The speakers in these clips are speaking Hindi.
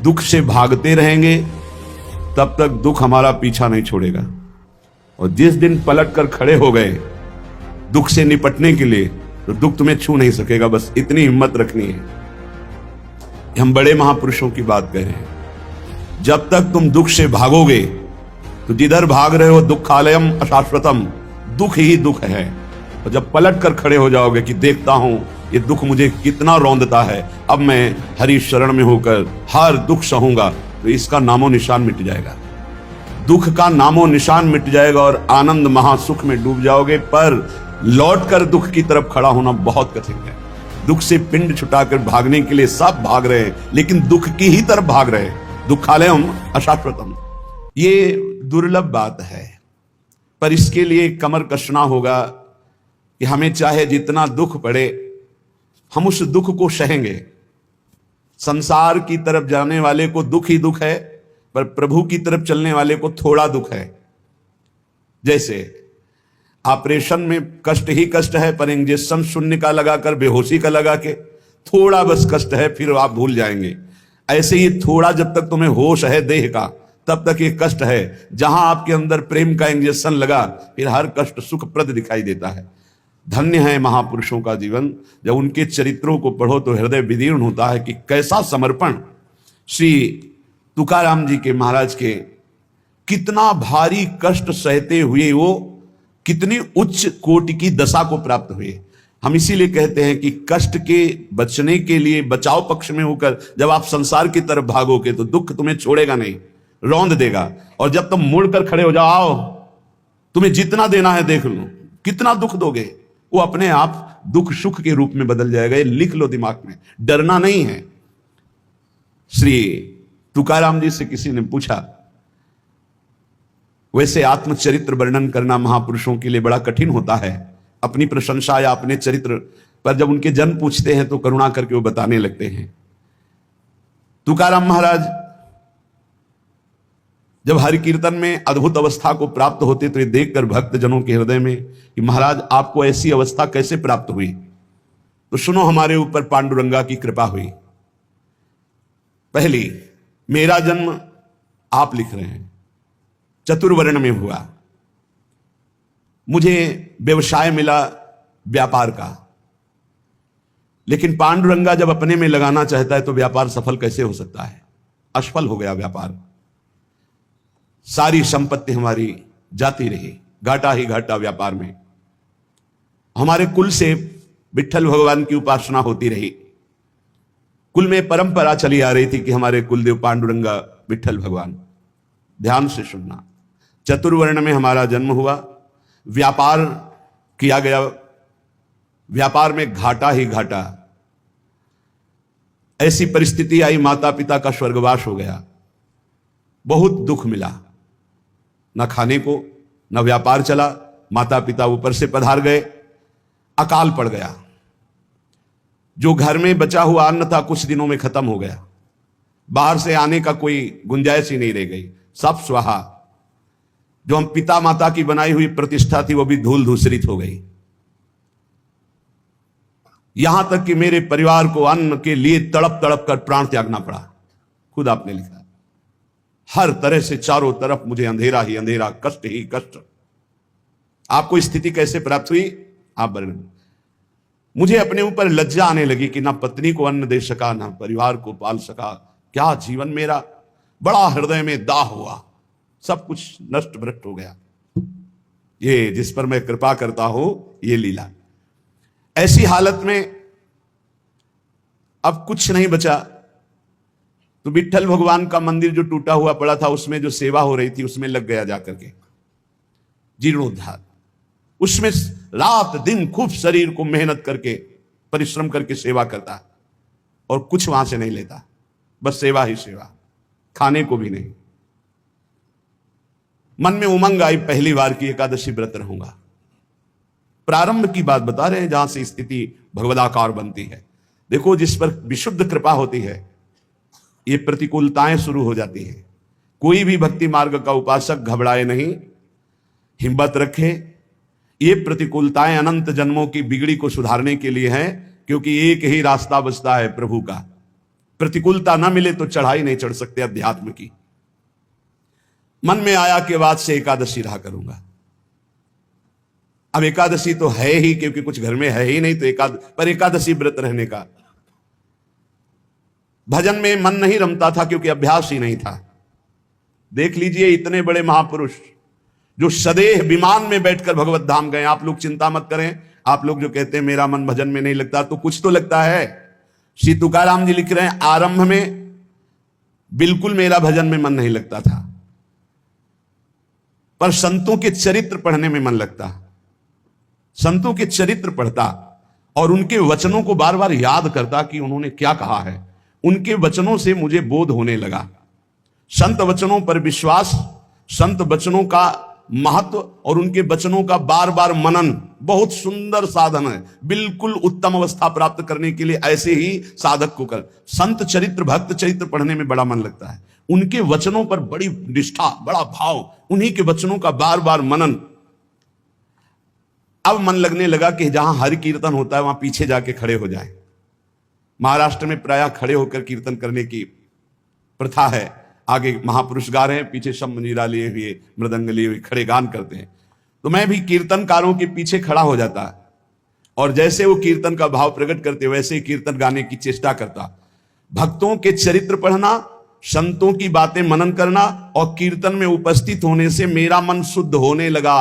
दुख से भागते रहेंगे तब तक दुख हमारा पीछा नहीं छोड़ेगा, और जिस दिन पलट कर खड़े हो गए दुख से निपटने के लिए तो दुख तुम्हें छू नहीं सकेगा। बस इतनी हिम्मत रखनी है। हम बड़े महापुरुषों की बात कह रहे हैं। जब तक तुम दुख से भागोगे तो जिधर भाग रहे हो दुखालयम अशाश्वतम, दुख ही दुख है। और जब पलट कर खड़े हो जाओगे कि देखता हूं ये दुख मुझे कितना रौंदता है, अब मैं हरि शरण में होकर हर दुख सहूंगा, तो इसका नामो निशान मिट जाएगा। दुख का नामो निशान मिट जाएगा और आनंद महासुख में डूब जाओगे। पर लौटकर दुख की तरफ खड़ा होना बहुत कठिन है। दुख से पिंड छुटाकर भागने के लिए सब भाग रहे हैं, लेकिन दुख की ही तरफ भाग रहे हैं। दुखालयम अशाश्वतम, ये दुर्लभ बात है। पर इसके लिए कमर कसना होगा कि हमें चाहे जितना दुख पड़े हम उस दुख को सहेंगे। संसार की तरफ जाने वाले को दुख ही दुख है, पर प्रभु की तरफ चलने वाले को थोड़ा दुख है। जैसे ऑपरेशन में कष्ट ही कष्ट है, पर इंजेक्शन शून्य का लगाकर बेहोशी का लगा के थोड़ा बस कष्ट है, फिर आप भूल जाएंगे। ऐसे ही थोड़ा जब तक तुम्हें होश है देह का तब तक ये कष्ट है। जहां आपके अंदर प्रेम का इंजेक्शन लगा फिर हर कष्ट सुखप्रद दिखाई देता है। धन्य है महापुरुषों का जीवन। जब उनके चरित्रों को पढ़ो तो हृदय विदीर्ण होता है कि कैसा समर्पण। श्री तुकाराम जी के महाराज के कितना भारी कष्ट सहते हुए वो कितनी उच्च कोटि की दशा को प्राप्त हुए। हम इसीलिए कहते हैं कि कष्ट के बचने के लिए बचाव पक्ष में होकर जब आप संसार की तरफ भागोगे तो दुख तुम्हें छोड़ेगा नहीं, रौंद देगा। और जब तुम मुड़कर खड़े हो जाओ, आओ तुम्हें जितना देना है देख लो, कितना दुख दोगे, वो अपने आप दुख सुख के रूप में बदल जाएगा। ये लिख लो दिमाग में, डरना नहीं है। श्री तुकाराम जी से किसी ने पूछा, वैसे आत्मचरित्र वर्णन करना महापुरुषों के लिए बड़ा कठिन होता है। अपनी प्रशंसा या अपने चरित्र पर जब उनके जन पूछते हैं तो करुणा करके वो बताने लगते हैं। तुकाराम महाराज जब हरि कीर्तन में अद्भुत अवस्था को प्राप्त होते तो ये देखकर भक्त जनों के हृदय में कि महाराज आपको ऐसी अवस्था कैसे प्राप्त हुई, तो सुनो हमारे ऊपर पांडुरंगा की कृपा हुई। पहली, मेरा जन्म आप लिख रहे हैं चतुर्वर्ण में हुआ। मुझे व्यवसाय मिला व्यापार का, लेकिन पांडुरंगा जब अपने में लगाना चाहता है तो व्यापार सफल कैसे हो सकता है? असफल हो गया व्यापार। सारी संपत्ति हमारी जाती रही, घाटा ही घाटा व्यापार में। हमारे कुल से विट्ठल भगवान की उपासना होती रही। कुल में परंपरा चली आ रही थी कि हमारे कुलदेव पांडुरंगा विट्ठल भगवान। ध्यान से सुनना, चतुर्वर्ण में हमारा जन्म हुआ, व्यापार किया गया, व्यापार में घाटा ही घाटा। ऐसी परिस्थिति आई, माता पिता का स्वर्गवास हो गया, बहुत दुख मिला। न खाने को, न व्यापार चला, माता पिता ऊपर से पधार गए, अकाल पड़ गया। जो घर में बचा हुआ अन्न था कुछ दिनों में खत्म हो गया, बाहर से आने का कोई गुंजाइश ही नहीं रह गई, सब स्वाहा। जो हम पिता माता की बनाई हुई प्रतिष्ठा थी वो भी धूल धूसरित हो गई। यहां तक कि मेरे परिवार को अन्न के लिए तड़प तड़प कर प्राण त्यागना पड़ा। खुद आपने लिखा, हर तरह से चारों तरफ मुझे अंधेरा ही अंधेरा, कष्ट ही कष्ट। आपको स्थिति कैसे प्राप्त हुई आप वर्णन। मुझे अपने ऊपर लज्जा आने लगी कि ना पत्नी को अन्न दे सका, ना परिवार को पाल सका। क्या जीवन मेरा, बड़ा हृदय में दाह हुआ, सब कुछ नष्ट भ्रष्ट हो गया। ये जिस पर मैं कृपा करता हूं ये लीला। ऐसी हालत में अब कुछ नहीं बचा तो विट्ठल भगवान का मंदिर जो टूटा हुआ पड़ा था उसमें जो सेवा हो रही थी उसमें लग गया जाकर के, जीर्णोद्धार। उसमें रात दिन खूब शरीर को मेहनत करके परिश्रम करके सेवा करता और कुछ वहां से नहीं लेता, बस सेवा ही सेवा, खाने को भी नहीं। मन में उमंग आई, पहली बार की एकादशी व्रत रहूंगा। प्रारंभ की बात बता रहे हैं जहां से स्थिति भगवदाकार बनती है। देखो, जिस पर विशुद्ध कृपा होती है ये प्रतिकूलताएं शुरू हो जाती हैं। कोई भी भक्ति मार्ग का उपासक घबराए नहीं, हिम्मत रखे। ये प्रतिकूलताएं अनंत जन्मों की बिगड़ी को सुधारने के लिए हैं, क्योंकि एक ही रास्ता बचता है प्रभु का। प्रतिकूलता ना मिले तो चढ़ाई नहीं चढ़ सकते अध्यात्म की। मन में आया कि बाद से एकादशी रहा करूंगा। अब एकादशी तो है ही, क्योंकि कुछ घर में है ही नहीं, तो पर एकादशी व्रत रहने का। भजन में मन नहीं रमता था क्योंकि अभ्यास ही नहीं था। देख लीजिए इतने बड़े महापुरुष जो सदैह विमान में बैठकर भगवत धाम गए। आप लोग चिंता मत करें, आप लोग जो कहते हैं मेरा मन भजन में नहीं लगता, तो कुछ तो लगता है। श्री तुकाराम जी लिख रहे हैं, आरंभ में बिल्कुल मेरा भजन में मन नहीं लगता था, पर संतों के चरित्र पढ़ने में मन लगता। संतों के चरित्र पढ़ता और उनके वचनों को बार बार याद करता कि उन्होंने क्या कहा है। उनके वचनों से मुझे बोध होने लगा। संत वचनों पर विश्वास, संत वचनों का महत्व और उनके वचनों का बार बार मनन बहुत सुंदर साधन है। बिल्कुल उत्तम अवस्था प्राप्त करने के लिए ऐसे ही साधक को कर। संत चरित्र, भक्त चरित्र पढ़ने में बड़ा मन लगता है। उनके वचनों पर बड़ी निष्ठा, बड़ा भाव, उन्हीं के वचनों का बार बार मनन। अब मन लगने लगा कि जहां हरि कीर्तन होता है वहां पीछे जाके खड़े हो जाए। महाराष्ट्र में प्रायः खड़े होकर कीर्तन करने की प्रथा है। आगे महापुरुष गा रहे हैं, पीछे शम मंजीरा लिए हुए, मृदंग लिए हुए खड़े गान करते हैं। तो मैं भी कीर्तनकारों के पीछे खड़ा हो जाता और जैसे वो कीर्तन का भाव प्रकट करते वैसे ही कीर्तन गाने की चेष्टा करता। भक्तों के चरित्र पढ़ना, संतों की बातें मनन करना और कीर्तन में उपस्थित होने से मेरा मन शुद्ध होने लगा।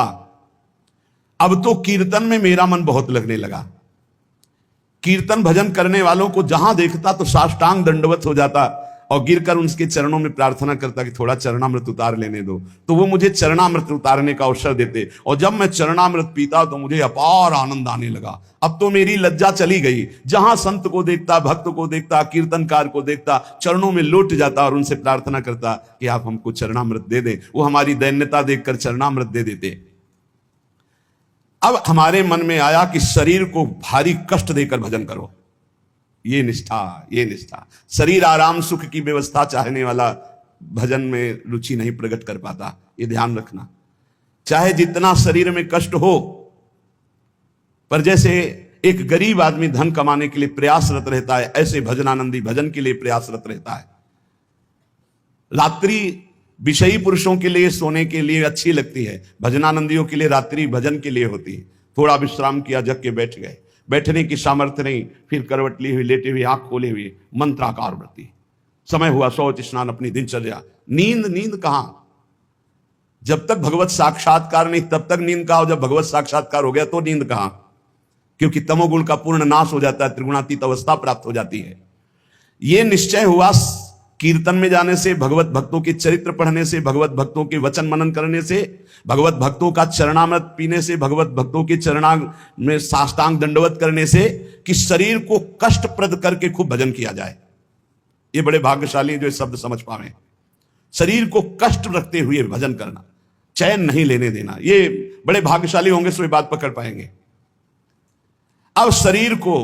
अब तो कीर्तन में मेरा मन बहुत लगने लगा। कीर्तन भजन करने वालों को जहां देखता तो साष्टांग दंडवत हो जाता और गिरकर उनके चरणों में प्रार्थना करता कि थोड़ा चरणामृत उतार लेने दो। तो वो मुझे चरणामृत उतारने का अवसर देते और जब मैं चरणामृत पीता तो मुझे अपार आनंद आने लगा। अब तो मेरी लज्जा चली गई। जहां संत को देखता, भक्त को देखता, कीर्तनकार को देखता, चरणों में लौट जाता और उनसे प्रार्थना करता कि आप हमको चरणामृत दे दें। वो हमारी दैन्यता देखकर चरणामृत दे देते। अब हमारे मन में आया कि शरीर को भारी कष्ट देकर भजन करो। ये निष्ठा। शरीर आराम सुख की व्यवस्था चाहने वाला भजन में रुचि नहीं प्रकट कर पाता। ये ध्यान रखना। चाहे जितना शरीर में कष्ट हो, पर जैसे एक गरीब आदमी धन कमाने के लिए प्रयासरत रहता है, ऐसे भजनानंदी भजन के लिए प्रयासरत रहता है। रात्रि विषयी पुरुषों के लिए सोने के लिए अच्छी लगती है, भजनानंदियों के लिए रात्रि भजन के लिए होती है। थोड़ा विश्राम किया, जग के बैठ गए, बैठने की सामर्थ्य नहीं, फिर करवट ली हुई, लेटे हुए, आंख खोले हुए, मंत्राकार वृत्ति। समय हुआ शौच स्नान, अपनी दिनचर्या। नींद कहां? जब तक भगवत साक्षात्कार नहीं तब तक नींद कहां? जब भगवत साक्षात्कार हो गया तो नींद कहां? क्योंकि तमोगुण का पूर्ण नाश हो जाता है, त्रिगुणातीत अवस्था प्राप्त हो जाती है। यह निश्चय हुआ कीर्तन में जाने से, भगवत भक्तों के चरित्र पढ़ने से, भगवत भक्तों के वचन मनन करने से, भगवत भक्तों का चरणामृत पीने से, भगवत भक्तों के चरणांग में साष्टांग दंडवत करने से, कि शरीर को कष्टप्रद करके खूब भजन किया जाए। ये बड़े भाग्यशाली जो शब्द समझ पावे। शरीर को कष्ट रखते हुए भजन करना, चैन नहीं लेने देना, ये बड़े भाग्यशाली होंगे सो ये बात पकड़ पाएंगे। अब शरीर को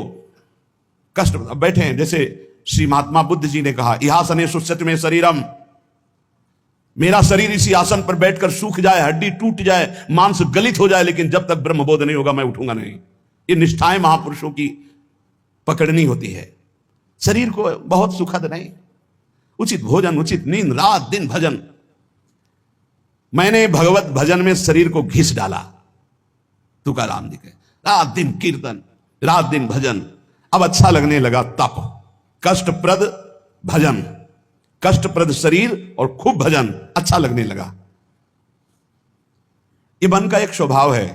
कष्ट, बैठे हैं, जैसे श्री महात्मा बुद्ध जी ने कहा, इहासने सुसत में शरीरम, मेरा शरीर इसी आसन पर बैठकर सूख जाए, हड्डी टूट जाए, मांस गलित हो जाए, लेकिन जब तक ब्रह्मबोध नहीं होगा मैं उठूंगा नहीं। ये निष्ठाएं महापुरुषों की पकड़नी होती है। शरीर को बहुत सुखद नहीं, उचित भोजन, उचित नींद, रात दिन भजन। मैंने भगवत भजन में शरीर को घिस डाला। तुकाराम जी के रात दिन कीर्तन, रात दिन भजन। अब अच्छा लगने लगा तप, कष्टप्रद भजन, कष्टप्रद शरीर और खूब भजन अच्छा लगने लगा। ये मन का एक स्वभाव है।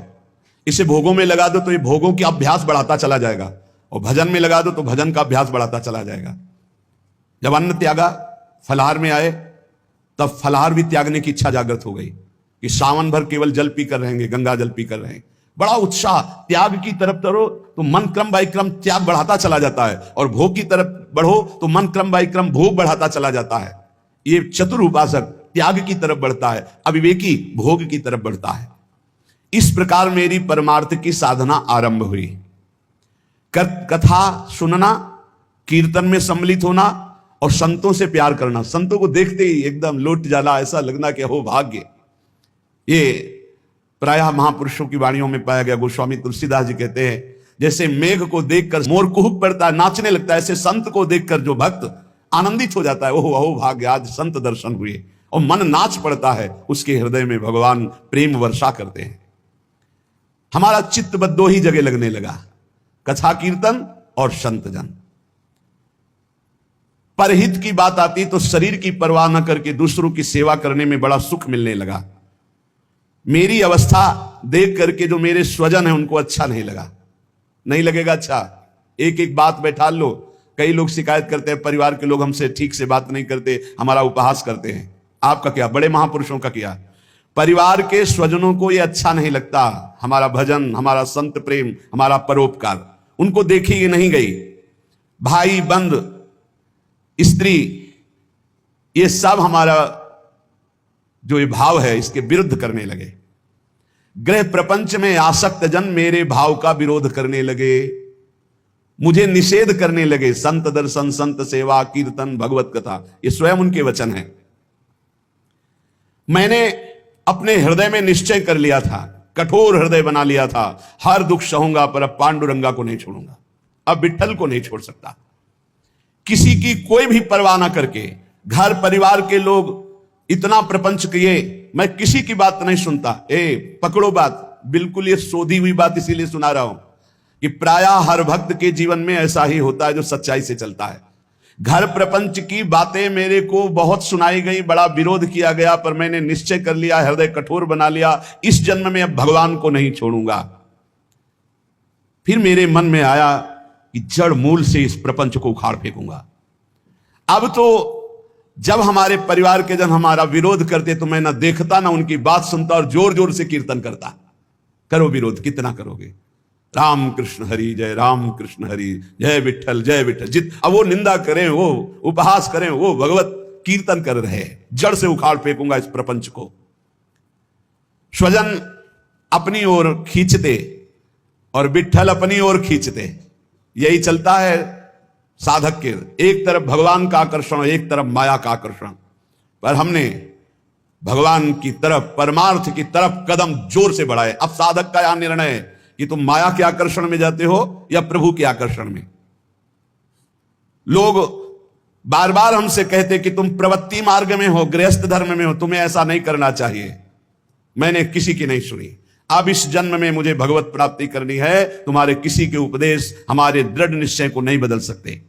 इसे भोगों में लगा दो तो ये भोगों की अभ्यास बढ़ाता चला जाएगा, और भजन में लगा दो तो भजन का अभ्यास बढ़ाता चला जाएगा। जब अन्न त्यागा, फलाहार में आए, तब फलाहार भी त्यागने की इच्छा जागृत हो गई कि सावन भर केवल जल पीकर रहेंगे, गंगा जल पीकर रहेंगे। बड़ा उत्साह, त्याग की तरफ तरो तो मन क्रम बाई क्रम त्याग बढ़ाता चला जाता है, और भोग की तरफ बढ़ो तो मन क्रम बाई क्रम भोग बढ़ाता चला जाता है। ये चतुर उपासक त्याग की तरफ बढ़ता है, अविवेकी भोग की तरफ बढ़ता है। इस प्रकार मेरी परमार्थ की साधना आरंभ हुई। कथा सुनना, कीर्तन में सम्मिलित होना और संतों से प्यार करना। संतों को देखते ही एकदम लौट जाना, ऐसा लगना कि हो भाग्य। ये प्रायः महापुरुषों की वाणियों में पाया गया। गोस्वामी तुलसीदास जी कहते हैं, जैसे मेघ को देखकर मोर कुहुक पड़ता है, नाचने लगता है, ऐसे संत को देखकर जो भक्त आनंदित हो जाता है, ओह अहो भाग्य, आज संत दर्शन हुए, और मन नाच पड़ता है, उसके हृदय में भगवान प्रेम वर्षा करते हैं। हमारा चित्त बस दो ही जगह लगने लगा, कथा कीर्तन और संत जन। परहित की बात आती तो शरीर की परवाह न करके दूसरों की सेवा करने में बड़ा सुख मिलने लगा। मेरी अवस्था देख करके जो मेरे स्वजन है उनको अच्छा नहीं लगा, नहीं लगेगा अच्छा। एक एक बात बैठा लो, कई लोग शिकायत करते हैं परिवार के लोग हमसे ठीक से बात नहीं करते, हमारा उपहास करते हैं। आपका क्या, बड़े महापुरुषों का क्या, परिवार के स्वजनों को यह अच्छा नहीं लगता, हमारा भजन, हमारा संत प्रेम, हमारा परोपकार, उनको देखी नहीं गई। भाई बंद स्त्री, ये सब हमारा जो ये भाव है इसके विरुद्ध करने लगे। ग्रह प्रपंच में आसक्त जन मेरे भाव का विरोध करने लगे, मुझे निषेध करने लगे। संत दर्शन, संत सेवा, कीर्तन, भगवत कथा, ये स्वयं उनके वचन हैं। मैंने अपने हृदय में निश्चय कर लिया था, कठोर हृदय बना लिया था, हर दुख सहूंगा पर अब पांडुरंगा को नहीं छोड़ूंगा, अब विठ्ठल को नहीं छोड़ सकता। किसी की कोई भी परवाह ना करके, घर परिवार के लोग इतना प्रपंच किए, मैं किसी की बात नहीं सुनता। पकड़ो बात, बिल्कुल ये सोधी हुई बात इसीलिए सुना रहा हूं कि प्रायः हर भक्त के जीवन में ऐसा ही होता है जो सच्चाई से चलता है। घर प्रपंच की बातें मेरे को बहुत सुनाई गई, बड़ा विरोध किया गया, पर मैंने निश्चय कर लिया, हृदय कठोर बना लिया, इस जन्म में अब भगवान को नहीं छोड़ूंगा। फिर मेरे मन में आया कि जड़ मूल से इस प्रपंच को उखाड़ फेंकूंगा। अब तो जब हमारे परिवार के जन हमारा विरोध करते तो मैं ना देखता ना उनकी बात सुनता और जोर जोर से कीर्तन करता। करो विरोध, कितना करोगे, राम कृष्ण हरि जय, राम कृष्ण हरि जय, विठ्ठल जय विठ्ठल। अब वो निंदा करें, वो उपहास करें, वो भगवत कीर्तन कर रहे, जड़ से उखाड़ फेंकूंगा इस प्रपंच को। स्वजन अपनी ओर खींचते और विठ्ठल अपनी ओर खींचते, यही चलता है साधक के। एक तरफ भगवान का आकर्षण, एक तरफ माया का आकर्षण, पर हमने भगवान की तरफ, परमार्थ की तरफ कदम जोर से बढ़ाए। अब साधक का यह निर्णय है कि तुम माया के आकर्षण में जाते हो या प्रभु के आकर्षण में। लोग बार बार हमसे कहते कि तुम प्रवृत्ति मार्ग में हो, गृहस्थ धर्म में हो, तुम्हें ऐसा नहीं करना चाहिए। मैंने किसी की नहीं सुनी। अब इस जन्म में मुझे भगवत प्राप्ति करनी है, तुम्हारे किसी के उपदेश हमारे दृढ़ निश्चय को नहीं बदल सकते।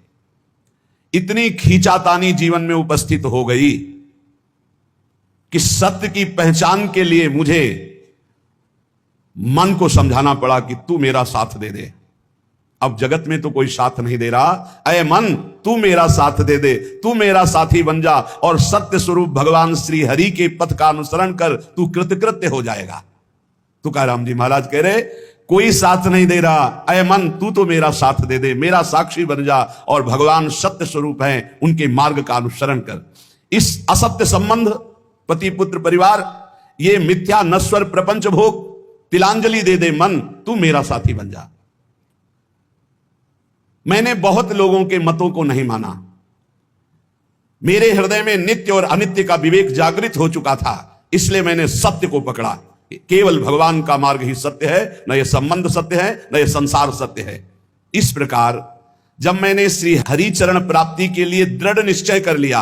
इतनी खींचातानी जीवन में उपस्थित हो गई कि सत्य की पहचान के लिए मुझे मन को समझाना पड़ा कि तू मेरा साथ दे दे। अब जगत में तो कोई साथ नहीं दे रहा, अय मन तू मेरा साथ दे दे, तू मेरा साथी बन जा और सत्य स्वरूप भगवान श्री हरि के पथ का अनुसरण कर, तू कृतकृत्य हो जाएगा। तुकाराम जी महाराज कह रहे कोई साथ नहीं दे रहा, अय मन तू तो मेरा साथ दे दे, मेरा साक्षी बन जा और भगवान सत्य स्वरूप हैं, उनके मार्ग का अनुसरण कर। इस असत्य संबंध, पति पुत्र परिवार, ये मिथ्या नश्वर प्रपंच भोग, तिलांजलि दे दे मन, तू मेरा साथी बन जा। मैंने बहुत लोगों के मतों को नहीं माना। मेरे हृदय में नित्य और अनित्य का विवेक जागृत हो चुका था, इसलिए मैंने सत्य को पकड़ा। केवल भगवान का मार्ग ही सत्य है, न यह संबंध सत्य है, न यह संसार सत्य है। इस प्रकार जब मैंने श्री हरि चरण प्राप्ति के लिए दृढ़ निश्चय कर लिया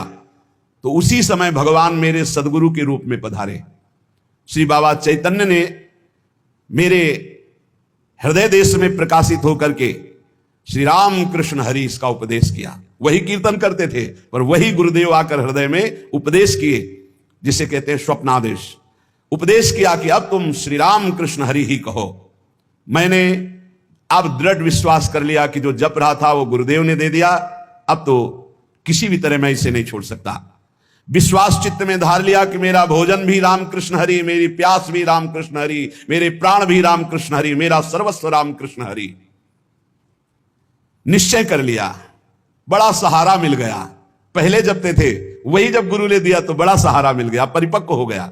तो उसी समय भगवान मेरे सदगुरु के रूप में पधारे। श्री बाबा चैतन्य ने मेरे हृदय देश में प्रकाशित होकर के श्री राम कृष्ण हरि इसका उपदेश किया। वही कीर्तन करते थे, पर वही गुरुदेव आकर हृदय में उपदेश किए, जिसे कहते हैं स्वप्नादेश। उपदेश किया कि अब तुम श्री राम कृष्ण हरि ही कहो। मैंने अब दृढ़ विश्वास कर लिया कि जो जप रहा था वो गुरुदेव ने दे दिया, अब तो किसी भी तरह मैं इसे नहीं छोड़ सकता। विश्वास चित्त में धार लिया कि मेरा भोजन भी राम कृष्ण हरि, मेरी प्यास भी राम कृष्ण हरि, मेरे प्राण भी राम कृष्ण हरि, मेरा सर्वस्व राम कृष्ण हरि। निश्चय कर लिया, बड़ा सहारा मिल गया। पहले जपते थे, वही जब गुरु ने दिया तो बड़ा सहारा मिल गया, परिपक्व हो गया।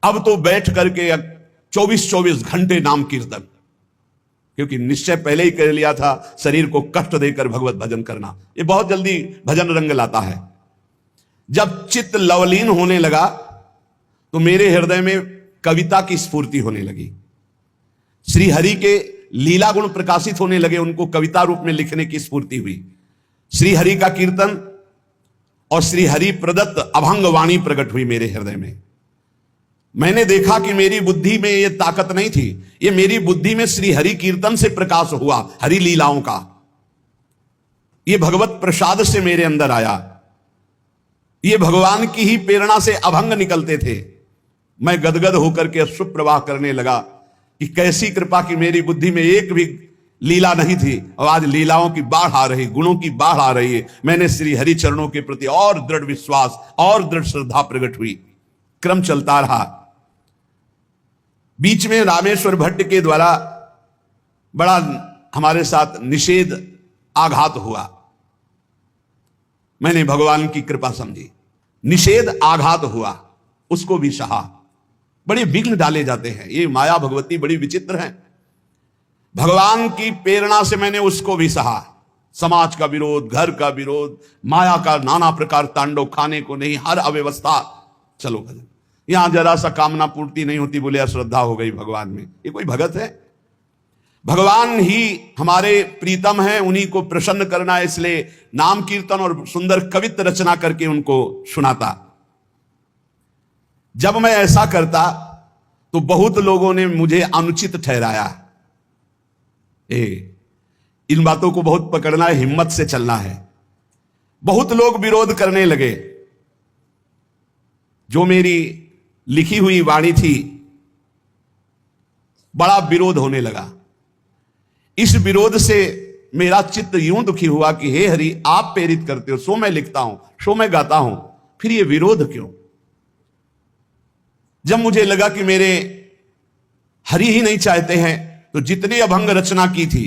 अब तो बैठ करके 24-24 घंटे नाम कीर्तन, क्योंकि निश्चय पहले ही कर लिया था शरीर को कष्ट देकर भगवत भजन करना, ये बहुत जल्दी भजन रंग लाता है। जब चित्त लवलीन होने लगा तो मेरे हृदय में कविता की स्फूर्ति होने लगी। श्री हरि के लीला गुण प्रकाशित होने लगे, उनको कविता रूप में लिखने की स्फूर्ति हुई। श्री हरि का कीर्तन और श्री हरि प्रदत्त अभंग वाणी प्रकट हुई मेरे हृदय में। मैंने देखा कि मेरी बुद्धि में यह ताकत नहीं थी, ये मेरी बुद्धि में श्री हरि कीर्तन से प्रकाश हुआ, हरि लीलाओं का। ये भगवत प्रसाद से मेरे अंदर आया, ये भगवान की ही प्रेरणा से अभंग निकलते थे। मैं गदगद होकर के अश्रु प्रवाह करने लगा कि कैसी कृपा की मेरी बुद्धि में एक भी लीला नहीं थी और आज लीलाओं की बाढ़ आ रही, गुणों की बाढ़ आ रही है। मैंने श्री हरि चरणों के प्रति और दृढ़ विश्वास और दृढ़ श्रद्धा प्रकट हुई। क्रम चलता रहा। बीच में रामेश्वर भट्ट के द्वारा बड़ा हमारे साथ निषेध आघात हुआ। मैंने भगवान की कृपा समझी, निषेध आघात हुआ, उसको भी सहा। बड़े विघ्न डाले जाते हैं, ये माया भगवती बड़ी विचित्र है। भगवान की प्रेरणा से मैंने उसको भी सहा। समाज का विरोध, घर का विरोध, माया का नाना प्रकार तांडव, खाने को नहीं, हर अव्यवस्था। चलो भजन, यहां जरा सा कामना पूर्ति नहीं होती, बोले अश्रद्धा हो गई भगवान में। ये कोई भगत है? भगवान ही हमारे प्रीतम हैं, उन्हीं को प्रसन्न करना है, इसलिए नाम कीर्तन और सुंदर कवित्त रचना करके उनको सुनाता। जब मैं ऐसा करता तो बहुत लोगों ने मुझे अनुचित ठहराया। इन बातों को बहुत पकड़ना है, हिम्मत से चलना है। बहुत लोग विरोध करने लगे। जो मेरी लिखी हुई वाणी थी, बड़ा विरोध होने लगा। इस विरोध से मेरा चित्त यूं दुखी हुआ कि हे हरि, आप प्रेरित करते हो, सो मैं लिखता हूं, सो मैं गाता हूं, फिर ये विरोध क्यों? जब मुझे लगा कि मेरे हरि ही नहीं चाहते हैं, तो जितनी अभंग रचना की थी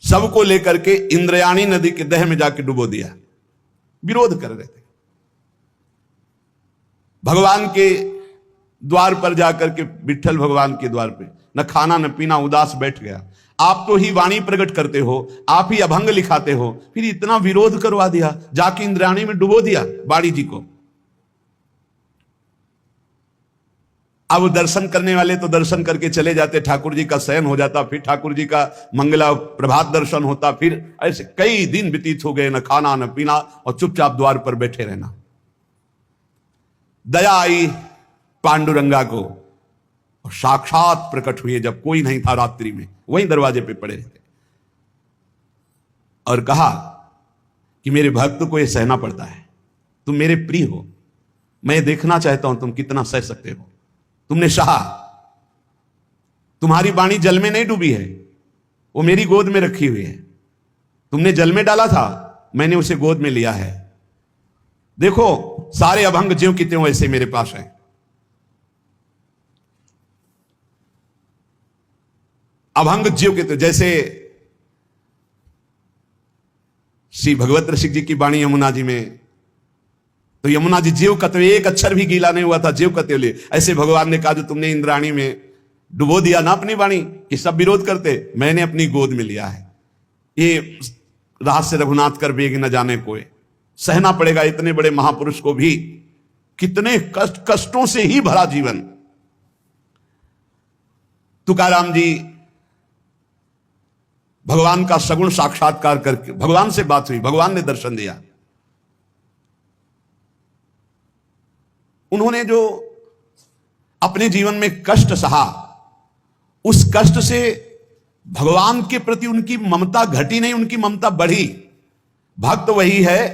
सबको लेकर के इंद्रयाणी नदी के दह में जाके डुबो दिया। विरोध कर रहे थे। भगवान के द्वार पर जाकर के, विठ्ठल भगवान के द्वार पे, न खाना न पीना, उदास बैठ गया। आप तो ही वाणी प्रकट करते हो, आप ही अभंग लिखाते हो, फिर इतना विरोध करवा दिया, जाके इंद्राणी में डुबो दिया बाड़ी जी को। अब दर्शन करने वाले तो दर्शन करके चले जाते, ठाकुर जी का शयन हो जाता, फिर ठाकुर जी का मंगला प्रभात दर्शन होता, फिर ऐसे कई दिन व्यतीत हो गए, न खाना न पीना और चुपचाप द्वार पर बैठे रहना। दया आई पांडुरंगा को और साक्षात प्रकट हुए जब कोई नहीं था रात्रि में, वहीं दरवाजे पे पड़े रहते, और कहा कि मेरे भक्त को यह सहना पड़ता है, तुम मेरे प्रिय हो, मैं देखना चाहता हूं तुम कितना सह सकते हो। तुमने सहा, तुम्हारी वाणी जल में नहीं डूबी है, वो मेरी गोद में रखी हुई है। तुमने जल में डाला था, मैंने उसे गोद में लिया है। देखो सारे अभंग ज्यों की त्यों ऐसे मेरे पास हैं। अभंग ज्यों के त्यों, जैसे श्री भगवत रसिक जी की वाणी यमुना जी में, तो यमुना जी ज्यों का त्यों, एक अक्षर भी गीला नहीं हुआ था, ज्यों का त्यों ले। ऐसे भगवान ने कहा जो तुमने इंद्राणी में डुबो दिया ना अपनी वाणी, कि सब विरोध करते, मैंने अपनी गोद में लिया है। ये रहस्य रघुनाथ कर बेग न जाने कोई, सहना पड़ेगा इतने बड़े महापुरुष को भी, कितने कष्टों से ही भरा जीवन। तुकाराम जी भगवान का सगुण साक्षात्कार करके, भगवान से बात हुई, भगवान ने दर्शन दिया। उन्होंने जो अपने जीवन में कष्ट सहा, उस कष्ट से भगवान के प्रति उनकी ममता घटी नहीं, उनकी ममता बढ़ी। भक्त वही है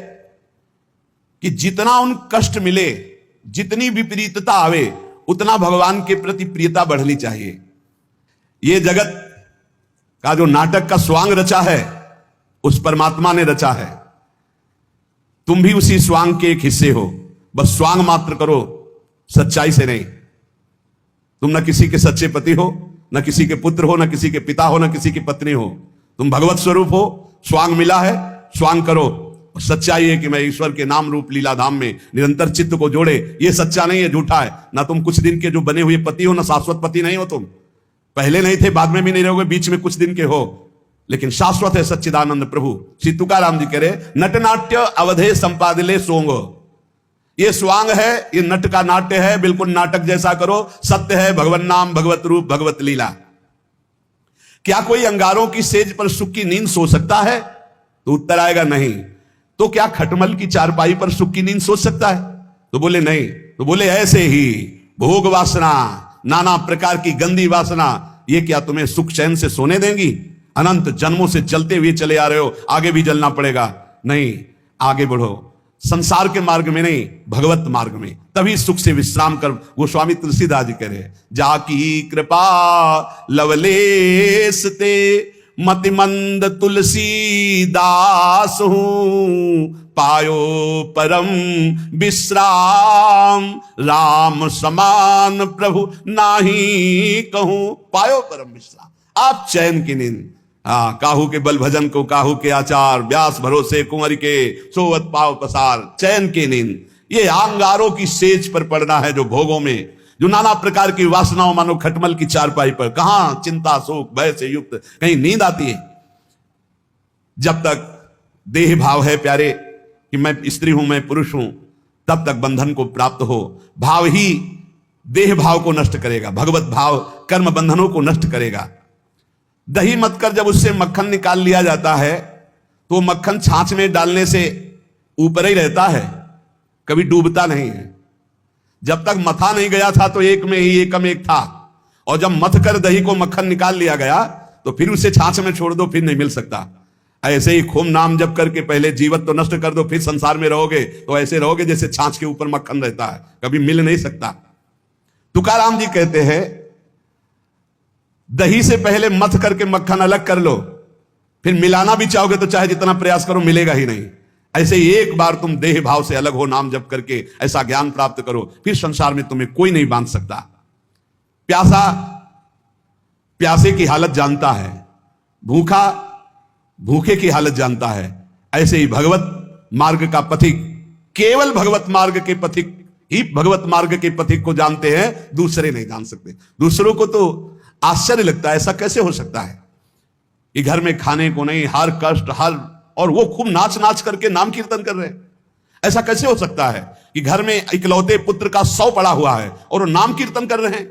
कि जितना उन कष्ट मिले, जितनी विपरीतता आवे, उतना भगवान के प्रति प्रियता बढ़नी चाहिए। ये जगत का जो नाटक का स्वांग रचा है, उस परमात्मा ने रचा है। तुम भी उसी स्वांग के एक हिस्से हो, बस स्वांग मात्र करो, सच्चाई से नहीं। तुम न किसी के सच्चे पति हो, न किसी के पुत्र हो, न किसी के पिता हो, न किसी की पत्नी हो। तुम भगवत स्वरूप हो, स्वांग मिला है, स्वांग करो। और सच्चाई है कि मैं ईश्वर के नाम रूप लीला धाम में निरंतर चित्त को जोड़े, ये सच्चा नहीं है, झूठा है। ना तुम कुछ दिन के जो बने हुए पति हो, ना शाश्वत पति नहीं हो। तुम पहले नहीं थे, बाद में भी नहीं रहोगे, बीच में कुछ दिन के हो, लेकिन शाश्वत है सच्चिदानंद प्रभु। श्री तुकाराम जी कह रहे, नटनाट्य अवधे संपादिले सोंग। ये स्वांग है, ये नट का नाट्य है, बिल्कुल नाटक जैसा करो। सत्य है भगवत नाम, भगवत रूप, भगवत लीला। क्या कोई अंगारों की सेज पर सुख की नींद सो सकता है? तो उत्तर आएगा नहीं। तो क्या खटमल की चारपाई पर सुख की नींद सोच सकता है? तो बोले नहीं। तो बोले ऐसे ही भोग वासना, नाना प्रकार की गंदी वासना, ये क्या तुम्हें सुख चैन से सोने देंगी? अनंत जन्मों से जलते हुए चले आ रहे हो, आगे भी जलना पड़ेगा। नहीं, आगे बढ़ो, संसार के मार्ग में नहीं, भगवत मार्ग में, तभी सुख से विश्राम कर। गोस्वामी तुलसीदास जी कह रहे हैं, जाकी कृपा लवलेश ते मति मंद तुलसी दास हूं, पायो परम विश्राम, राम समान प्रभु नाही कहूं। पायो परम विश्राम, आप चैन की नींद। काहू के बल भजन को काहू के आचार, व्यास भरोसे कुंवर के सोवत पाव पसार। चैन की नींद, ये आंगारों की सेज पर पड़ना है, जो भोगों में, जो नाना प्रकार की वासनाओं, मानो खटमल की चारपाई पर। कहां चिंता शोक भय से युक्त कहीं नींद आती है? जब तक देह भाव है प्यारे कि मैं स्त्री हूं, मैं पुरुष हूं, तब तक बंधन को प्राप्त हो। भाव ही देह भाव को नष्ट करेगा, भगवत भाव कर्म बंधनों को नष्ट करेगा। दही मत कर जब उससे मक्खन निकाल लिया जाता है, तो मक्खन छाछ में डालने से ऊपर ही रहता है, कभी डूबता नहीं है। जब तक मथा नहीं गया था तो एक में ही एकम एक था, और जब मथ कर दही को मक्खन निकाल लिया गया तो फिर उसे छाछ में छोड़ दो, फिर नहीं मिल सकता। ऐसे ही खूब नाम जप करके पहले जीवत तो नष्ट कर दो, फिर संसार में रहोगे तो ऐसे रहोगे जैसे छाछ के ऊपर मक्खन रहता है, कभी मिल नहीं सकता। तुकाराम जी कहते हैं, दही से पहले मथ करके मक्खन अलग कर लो, फिर मिलाना भी चाहोगे तो चाहे जितना प्रयास करो मिलेगा ही नहीं। ऐसे ही एक बार तुम देह भाव से अलग हो, नाम जप करके ऐसा ज्ञान प्राप्त करो, फिर संसार में तुम्हें कोई नहीं बांध सकता। प्यासा प्यासे की हालत जानता है, भूखा भूखे की हालत जानता है। ऐसे ही भगवत मार्ग का पथिक केवल भगवत मार्ग के पथिक ही भगवत मार्ग के पथिक को जानते हैं, दूसरे नहीं जान सकते। दूसरों को तो आश्चर्य लगता है, ऐसा कैसे हो सकता है कि घर में खाने को नहीं, हर कष्ट हर, और वो खूब नाच नाच करके नाम कीर्तन कर रहे हैं। ऐसा कैसे हो सकता है कि घर में इकलौते पुत्र का 100 पड़ा हुआ है और वो नाम कीर्तन कर रहे हैं?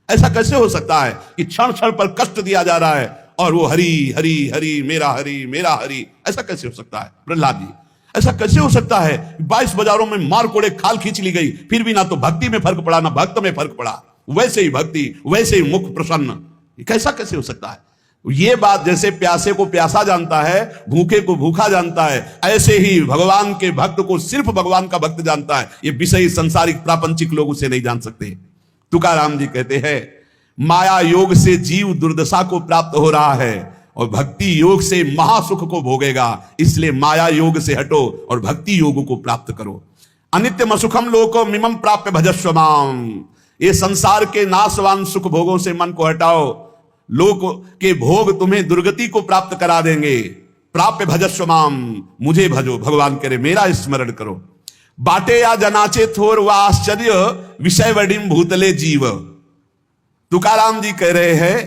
ऐसा कैसे हो सकता है कि क्षण क्षण पर कष्ट दिया जा रहा है और वो हरि हरि हरि मेरा हरि मेरा हरि? ऐसा कैसे हो सकता है प्रहलाद जी? ऐसा कैसे हो सकता है 22 बाजारों में मार कोड़े खाल खींच ली गई, फिर भी ना तो भक्ति में फर्क पड़ा ना भक्त में फर्क पड़ा, वैसे ही भक्ति वैसे ही मुख प्रसन्न। कैसा कैसे हो सकता है? ये बात जैसे प्यासे को प्यासा जानता है, भूखे को भूखा जानता है, ऐसे ही भगवान के भक्त को सिर्फ भगवान का भक्त जानता है। ये विषयी सांसारिक प्रापंचिक लोग उसे नहीं जान सकते। तुकाराम जी कहते हैं, माया योग से जीव दुर्दशा को प्राप्त हो रहा है और भक्ति योग से महासुख को भोगेगा। इसलिए माया योग से हटो और भक्ति योग को प्राप्त करो। अनित्यम असुखम लोको मिमम प्राप्य भजस्व माम। ये संसार के नाशवान सुख भोगों से मन को हटाओ, लोक के भोग तुम्हें दुर्गति को प्राप्त करा देंगे। प्राप्य भजस्व माम, मुझे भजो, भगवान करे मेरा स्मरण करो। बाटे या जनाचे थोर व आश्चर्य, विषय वडिम भूतले जीव। तुकाराम जी कह रहे हैं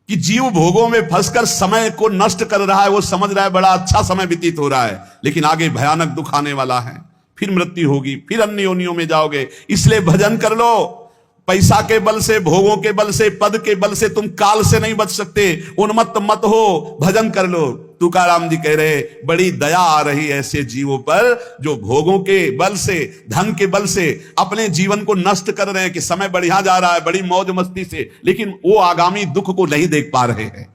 कि जीव भोगों में फंसकर समय को नष्ट कर रहा है। वो समझ रहा है बड़ा अच्छा समय व्यतीत हो रहा है, लेकिन आगे भयानक दुख आने वाला है, फिर मृत्यु होगी, फिर अन्य योनियों में जाओगे। इसलिए भजन कर लो। पैसा के बल से, भोगों के बल से, पद के बल से तुम काल से नहीं बच सकते। उन्मत्त मत हो, भजन कर लो। तुकाराम जी कह रहे, बड़ी दया आ रही है ऐसे जीवों पर जो भोगों के बल से, धन के बल से अपने जीवन को नष्ट कर रहे हैं कि समय बढ़िया जा रहा है बड़ी मौज मस्ती से, लेकिन वो आगामी दुख को नहीं देख पा रहे हैं।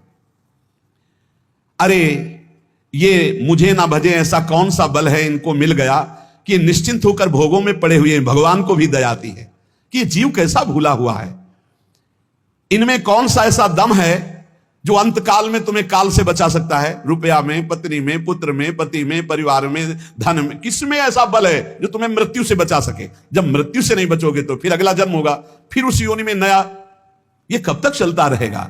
अरे ये मुझे ना भजे ऐसा कौन सा बल है इनको मिल गया कि निश्चिंत होकर भोगों में पड़े हुए हैं। भगवान को भी दया आती है कि जीव कैसा भूला हुआ है। इनमें कौन सा ऐसा दम है जो अंत काल में तुम्हें काल से बचा सकता है? रुपया में, पत्नी में, पुत्र में, पति में, परिवार में, धन में, किसमें ऐसा बल है जो तुम्हें मृत्यु से बचा सके? जब मृत्यु से नहीं बचोगे तो फिर अगला जन्म होगा, फिर उस योनि में नया। ये कब तक चलता रहेगा?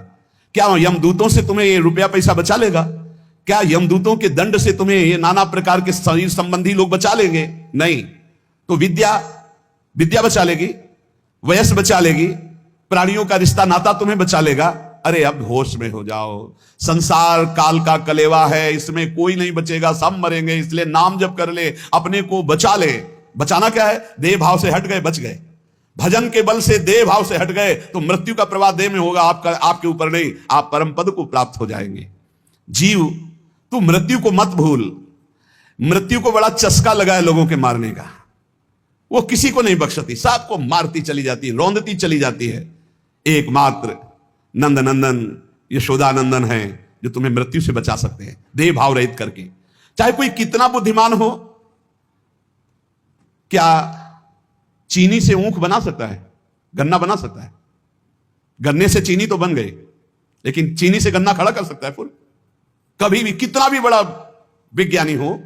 क्या यमदूतों से तुम्हें ये रुपया पैसा बचा लेगा? क्या यमदूतों के दंड से तुम्हें ये नाना प्रकार के शरीर संबंधी लोग बचा लेंगे? नहीं। तो विद्या बचा लेगी, वयस बचा लेगी, प्राणियों का रिश्ता नाता तुम्हें बचा लेगा। अरे अब होश में हो जाओ। संसार काल का कलेवा है, इसमें कोई नहीं बचेगा, सब मरेंगे। इसलिए नाम जप कर ले, अपने को बचा ले। बचाना क्या है? देह भाव से हट गए, बच गए। भजन के बल से देह भाव से हट गए तो मृत्यु का प्रवाह देह में होगा, आपका आपके ऊपर नहीं। आप परम पद को प्राप्त हो जाएंगे। जीव तू मृत्यु को मत भूल। मृत्यु को बड़ा चस्का लगा है लोगों के मारने का। वो किसी को नहीं बख्शती, सबको मारती चली जाती है, रौंदती चली जाती है। एकमात्र नंद नंदन यशोदानंदन है जो तुम्हें मृत्यु से बचा सकते हैं, देह भाव रहित करके। चाहे कोई कितना बुद्धिमान हो, क्या चीनी से ऊख बना सकता है? गन्ना बना सकता है? गन्ने से चीनी तो बन गई, लेकिन चीनी से गन्ना खड़ा कर सकता है फुल? कभी भी, कितना भी बड़ा विज्ञानी हो,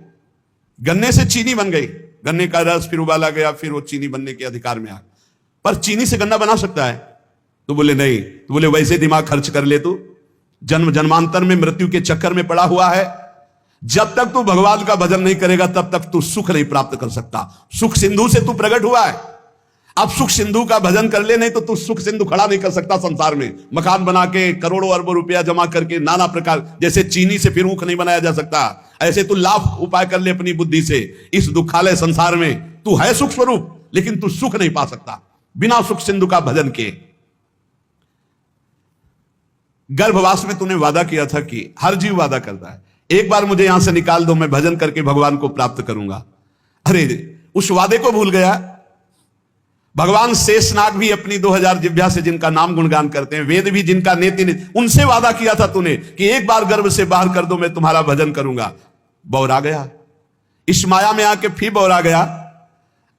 गन्ने से चीनी बन गई, गन्ने का रस फिर उबाला गया, फिर वो चीनी बनने के अधिकार में आ, पर चीनी से गन्ना बना सकता है? तो बोले नहीं। तो बोले वैसे दिमाग खर्च कर ले, तू जन्म जन्मांतर में मृत्यु के चक्कर में पड़ा हुआ है। जब तक तू भगवान का भजन नहीं करेगा तब तक तू सुख नहीं प्राप्त कर सकता। सुख सिंधु से तू प्रकट हुआ है, अब सुख सिंधु का भजन कर ले, नहीं तो तू सुख सिंधु खड़ा नहीं कर सकता संसार में। मकान बना के करोड़ों अरबों रुपया जमा करके नाना प्रकार, जैसे चीनी से फिर ऊख नहीं बनाया जा सकता, ऐसे तू लाख उपाय कर ले अपनी बुद्धि से। इस दुखालय संसार में तू है सुख स्वरूप, लेकिन तू सुख नहीं पा सकता बिना सुख सिंधु का भजन के। गर्भवास में तूने वादा किया था कि हर जीव वादा करता है, एक बार मुझे यहां से निकाल दो, मैं भजन करके भगवान को प्राप्त करूंगा। अरे उस वादे को भूल गया। भगवान शेषनाग भी अपनी 2000 जिह्वा से जिनका नाम गुणगान करते हैं, वेद भी जिनका नेति नेति, उनसे वादा किया था तूने कि एक बार गर्भ से बाहर कर दो, मैं तुम्हारा भजन करूंगा। बौरा गया, इस माया में आके फिर बौरा गया,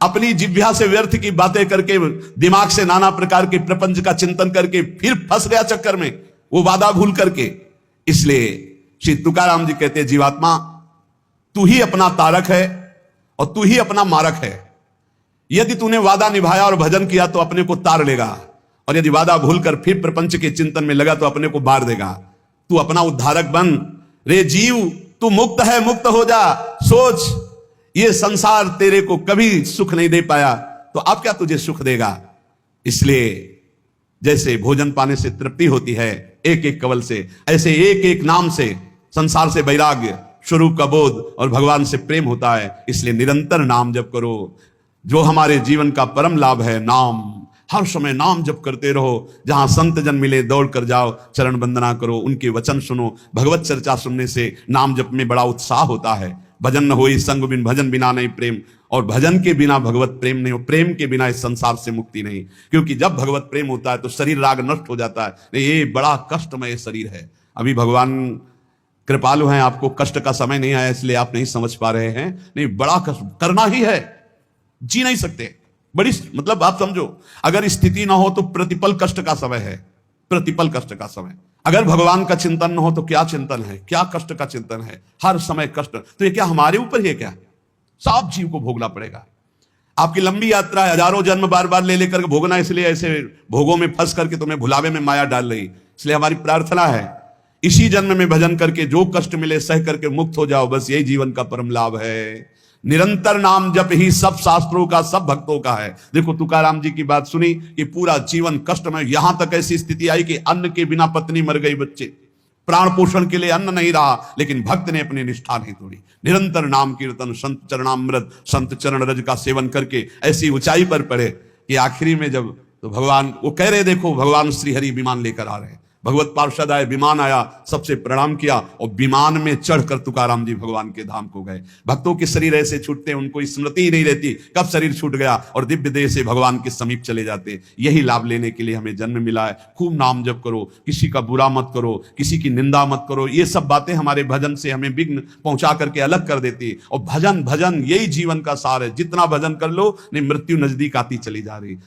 अपनी जिह्वा से व्यर्थ की बातें करके, दिमाग से नाना प्रकार के प्रपंच का चिंतन करके फिर फंस गया चक्कर में, वो वादा भूल करके। इसलिए श्री तुकाराम जी कहते हैं, जीवात्मा तू ही अपना तारक है और तू ही अपना मारक है। यदि तूने वादा निभाया और भजन किया तो अपने को तार लेगा, और यदि वादा भूलकर फिर प्रपंच के चिंतन में लगा तो अपने को मार देगा। तू अपना उद्धारक बन रे जीव, तू मुक्त है, मुक्त हो जा। सोच, ये संसार तेरे को कभी सुख नहीं दे पाया, तो अब क्या तुझे सुख देगा? इसलिए जैसे भोजन पाने से तृप्ति होती है एक एक कवल से, ऐसे एक एक नाम से संसार से वैराग्य, स्वरूप का बोध और भगवान से प्रेम होता है। इसलिए निरंतर नाम जप करो, जो हमारे जीवन का परम लाभ है। नाम, हर समय नाम जप करते रहो। जहां संत जन मिले दौड़ कर जाओ, चरण वंदना करो, उनके वचन सुनो। भगवत चर्चा सुनने से नाम जप में बड़ा उत्साह होता है। भजन न होई संग बिन, भजन बिना नहीं प्रेम, और भजन के बिना भगवत प्रेम नहीं हो, प्रेम के बिना इस संसार से मुक्ति नहीं। क्योंकि जब भगवत प्रेम होता है तो शरीर राग नष्ट हो जाता है। नहीं, ये बड़ा कष्टमय शरीर है। अभी भगवान कृपालु हैं, आपको कष्ट का समय नहीं आया इसलिए आप नहीं समझ पा रहे हैं। नहीं, बड़ा कष्ट करना ही है, जी नहीं सकते। बड़ी, मतलब आप समझो, अगर स्थिति ना हो तो प्रतिपल कष्ट का समय है, प्रतिपल कष्ट का समय। अगर भगवान का चिंतन न हो तो क्या चिंतन है, क्या कष्ट का चिंतन है, हर समय कष्ट। तो ये क्या हमारे ऊपर ही है क्या? सब जीव को भोगना पड़ेगा। आपकी लंबी यात्रा है, हजारों जन्म बार बार ले लेकर भोगना, इसलिए ऐसे भोगों में फंस करके तुम्हें भुलावे में माया डाल रही। इसलिए हमारी प्रार्थना है, इसी जन्म में भजन करके जो कष्ट मिले सह करके मुक्त हो जाओ, बस यही जीवन का परम लाभ है। निरंतर नाम जप ही सब शास्त्रों का, सब भक्तों का है। देखो तुकाराम जी की बात सुनी कि पूरा जीवन कष्ट में, यहां तक ऐसी स्थिति आई कि अन्न के बिना पत्नी मर गई, बच्चे प्राण पोषण के लिए अन्न नहीं रहा, लेकिन भक्त ने अपनी निष्ठा नहीं तोड़ी। निरंतर नाम कीर्तन, संत चरणामृत, संत चरण रज का सेवन करके ऐसी ऊंचाई पर पड़े कि आखिरी में जब तो भगवान वो कह रहे, देखो भगवान श्रीहरि विमान लेकर आ रहे हैं। भगवत पार्षद आए, विमान आया, सबसे प्रणाम किया और विमान में चढ़कर तुकाराम जी भगवान के धाम को गए। भक्तों के शरीर ऐसे छूटते हैं, उनको स्मृति ही नहीं रहती कब शरीर छूट गया, और दिव्य देह से भगवान के समीप चले जाते। यही लाभ लेने के लिए हमें जन्म मिला है। खूब नाम जप करो, किसी का बुरा मत करो, किसी की निंदा मत करो। ये सब बातें हमारे भजन से हमें विघ्न पहुंचा करके अलग कर देती। और भजन, भजन यही जीवन का सार है। जितना भजन कर लो, नहीं मृत्यु नजदीक आती चली जा रही।